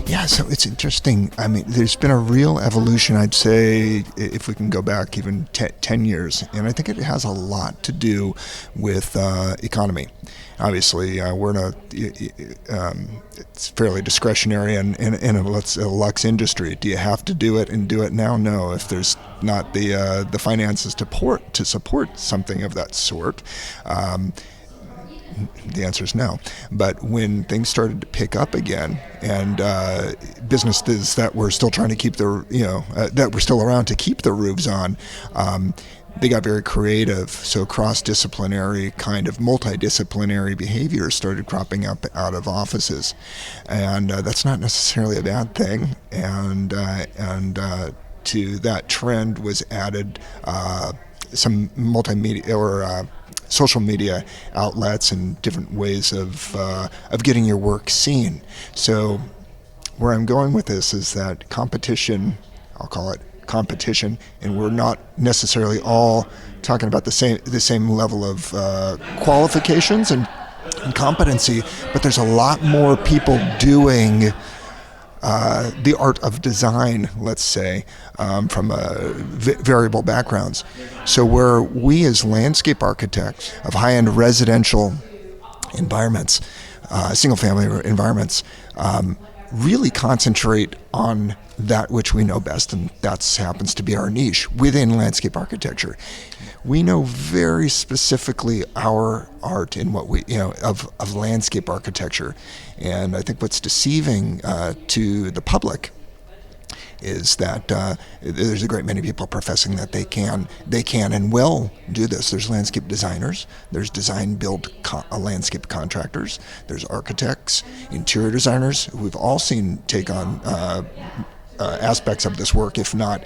Yeah, so it's interesting. I mean, there's been a real evolution, I'd say, if we can go back even 10 years. And I think it has a lot to do with economy. Obviously, we're in it's fairly discretionary and in a lux industry. Do you have to do it and do it now? No. If there's not the finances to support something of that sort, the answer is no. But when things started to pick up again, and businesses that were still trying to keep that were still around to keep the roofs on, they got very creative. So cross-disciplinary, kind of multidisciplinary behaviors started cropping up out of offices, and that's not necessarily a bad thing. And to that trend was added some multimedia or social media outlets and different ways of getting your work seen. So where I'm going with this is that competition, I'll call it competition, and we're not necessarily all talking about the same level of qualifications and competency, but there's a lot more people doing the art of design, let's say, from variable backgrounds. So where we as landscape architects of high-end residential environments, single-family environments, really concentrate on that which we know best, and that happens to be our niche within landscape architecture. We know very specifically our art in what we, of landscape architecture. And I think what's deceiving to the public is that there's a great many people professing that they can and will do this. There's landscape designers, there's design-build landscape contractors, there's architects, interior designers who we've all seen take on aspects of this work, if not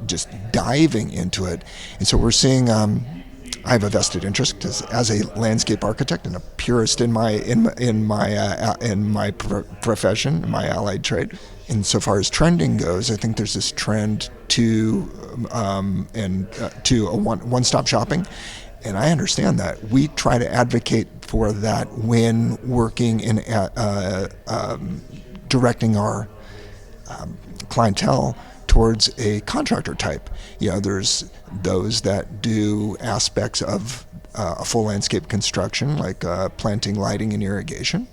just diving into it. And so we're seeing I have a vested interest as a landscape architect and a purist in my profession, my allied trade. Insofar as trending goes, I think there's this trend to a one-stop shopping, and I understand that. We try to advocate for that when working in directing our clientele towards a contractor type. There's those that do aspects of a full landscape construction, like planting, lighting, and irrigation.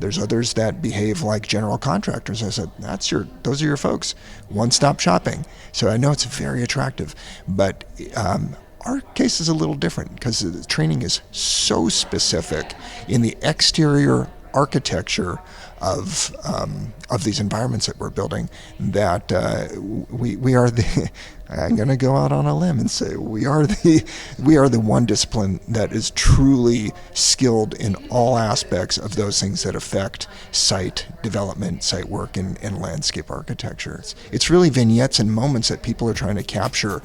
There's others that behave like general contractors. I said, those are your folks. One-stop shopping. So I know it's very attractive, but our case is a little different because the training is so specific in the exterior architecture of these environments that we're building that we are the. I'm going to go out on a limb and say we are the one discipline that is truly skilled in all aspects of those things that affect site development, site work, and landscape architecture. It's really vignettes and moments that people are trying to capture.